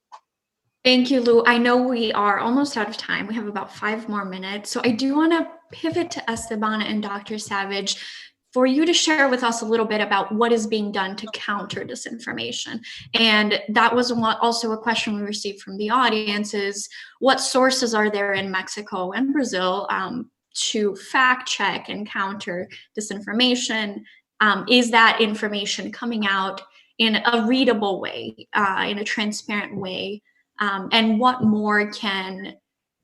Thank you, Lou. I know we are almost out of time. We have about 5 more minutes. So I do want to pivot to Esteban and Dr. Savage for you to share with us a little bit about what is being done to counter disinformation. And that was also a question we received from the audience, is what sources are there in Mexico and Brazil to fact check and counter disinformation? Is that information coming out in a readable way, in a transparent way? And what more can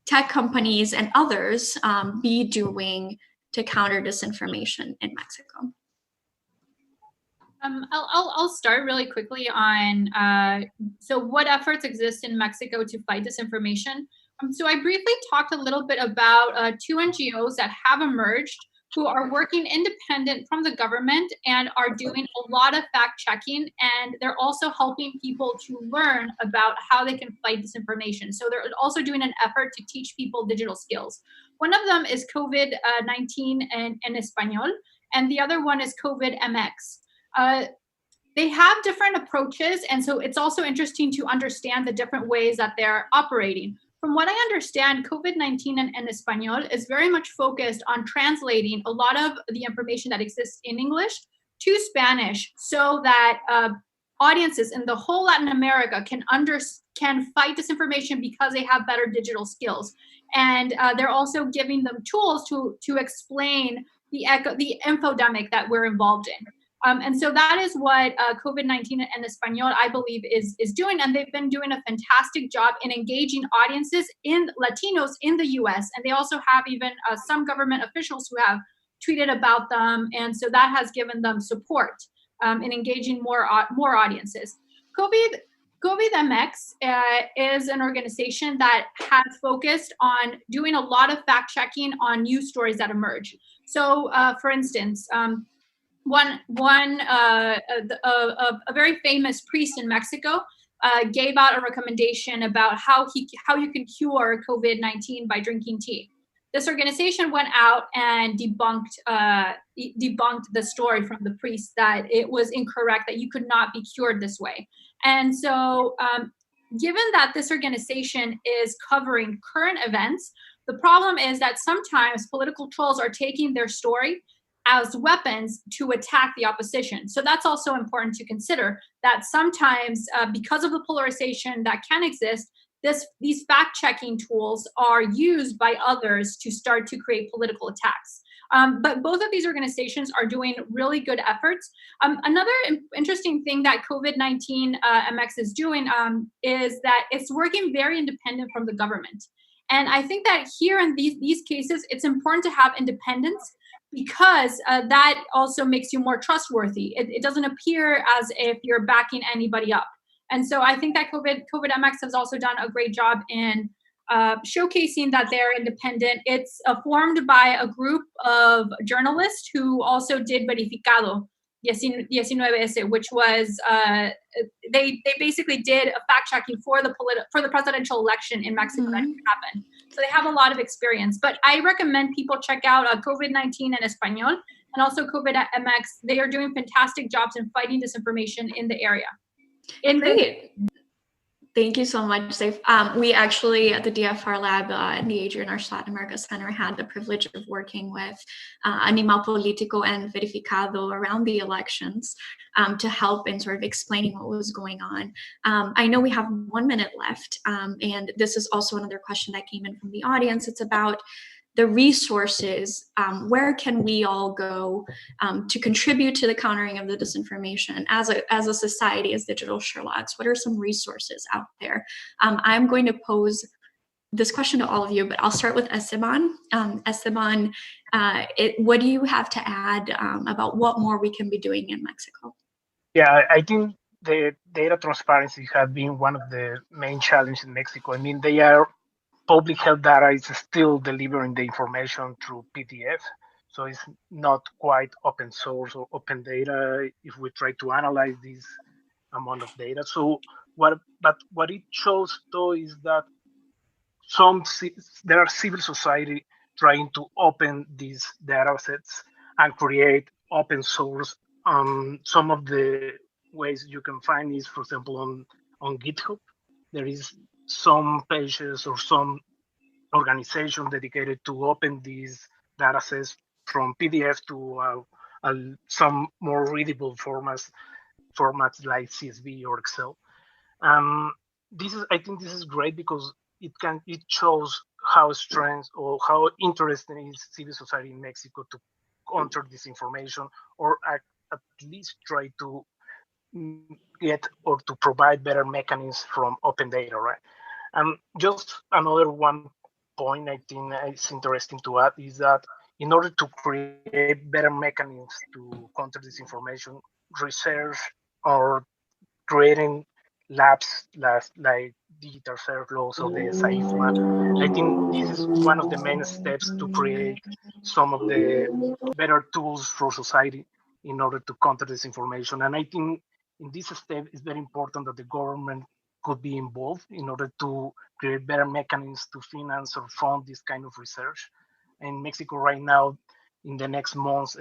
tech companies and others be doing to counter disinformation in Mexico? I'll start really quickly on so what efforts exist in Mexico to fight disinformation. So I briefly talked a little bit about 2 NGOs that have emerged who are working independent from the government and are doing a lot of fact checking, and they're also helping people to learn about how they can fight disinformation. So they're also doing an effort to teach people digital skills. One of them is COVID-19 en Español, and the other one is COVID-MX. They have different approaches, and so it's also interesting to understand the different ways that they're operating. From what I understand, COVID-19 en Español is very much focused on translating a lot of the information that exists in English to Spanish, so that audiences in the whole Latin America can fight disinformation because they have better digital skills. And they're also giving them tools to explain the infodemic that we're involved in. And so that is what COVID-19 en Español, I believe, is doing. And they've been doing a fantastic job in engaging audiences in Latinos in the US. And they also have even some government officials who have tweeted about them. And so that has given them support in engaging more audiences. COVID-MX is an organization that has focused on doing a lot of fact checking on news stories that emerge. So for instance, a very famous priest in Mexico gave out a recommendation about how you can cure COVID-19 by drinking tea. This organization went out and debunked the story from the priest that it was incorrect, that you could not be cured this way. And so given that this organization is covering current events, the problem is that sometimes political trolls are taking their story as weapons to attack the opposition. So that's also important to consider, that sometimes because of the polarization that can exist, these fact-checking tools are used by others to start to create political attacks. But both of these organizations are doing really good efforts. Another interesting thing that COVID-19 MX is doing is that it's working very independent from the government. And I think that here in these cases, it's important to have independence, because that also makes you more trustworthy. It doesn't appear as if you're backing anybody up. And so I think that COVID-MX has also done a great job in showcasing that they're independent. It's formed by a group of journalists who also did verificado 19S, which was they basically did a fact checking for the presidential election in Mexico that happened. So they have a lot of experience. But I recommend people check out COVID-19 en Español and also COVID-MX. They are doing fantastic jobs in fighting disinformation in the area. Great. Thank you so much, Saif. We actually, at the DFR Lab in the Adrian Arch Latin America Center, had the privilege of working with Animal Político and Verificado around the elections to help in sort of explaining what was going on. I know we have 1 minute left, and this is also another question that came in from the audience. It's about the resources. Where can we all go to contribute to the countering of the disinformation as a society, as digital Sherlocks? What are some resources out there? I'm going to pose this question to all of you, but I'll start with Esteban. Esteban, what do you have to add about what more we can be doing in Mexico? Yeah, I think the data transparency has been one of the main challenges in Mexico. I mean, public health data is still delivering the information through PDF. So it's not quite open source or open data if we try to analyze this amount of data. So what it shows though is that there are civil society trying to open these data sets and create open source. Some of the ways you can find is, for example, on GitHub, there is some pages or some organization dedicated to open these data sets from PDF to some more readable formats like CSV or Excel. I think this is great because it shows how strange or how interested is civil society in Mexico to counter disinformation, or at least try to get or to provide better mechanisms from open data, right? Just another one point I think is interesting to add is that in order to create better mechanisms to counter disinformation, research or creating labs like digital serve laws of the SAIFMA, I think this is one of the main steps to create some of the better tools for society in order to counter disinformation. And I think in this step, it's very important that the government could be involved in order to create better mechanisms to finance or fund this kind of research. In Mexico right now, in the next months,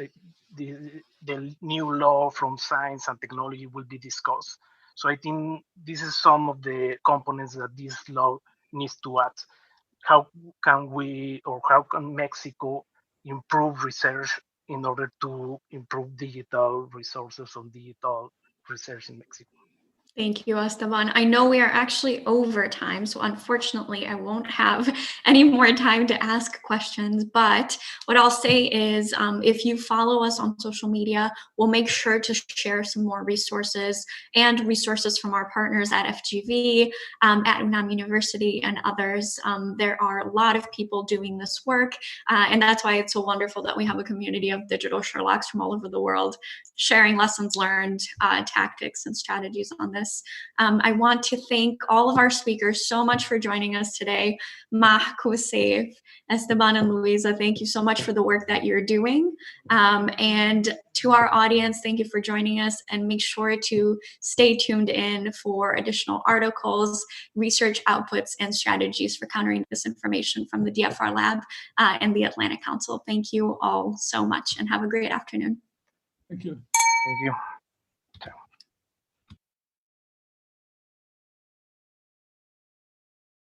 the new law from science and technology will be discussed. So I think this is some of the components that this law needs to add. How can Mexico improve research in order to improve digital resources on digital research in Mexico? Thank you, Esteban. I know we are actually over time, so unfortunately I won't have any more time to ask questions, but what I'll say is if you follow us on social media, we'll make sure to share some more resources and resources from our partners at FGV, at UNAM University and others. There are a lot of people doing this work, and that's why it's so wonderful that we have a community of digital Sherlocks from all over the world sharing lessons learned, tactics and strategies on this. I want to thank all of our speakers so much for joining us today. Marco, Saif, Esteban, and Luisa, thank you so much for the work that you're doing. And to our audience, thank you for joining us, and make sure to stay tuned in for additional articles, research outputs, and strategies for countering disinformation from the DFR Lab and the Atlantic Council. Thank you all so much and have a great afternoon. Thank you. Thank you.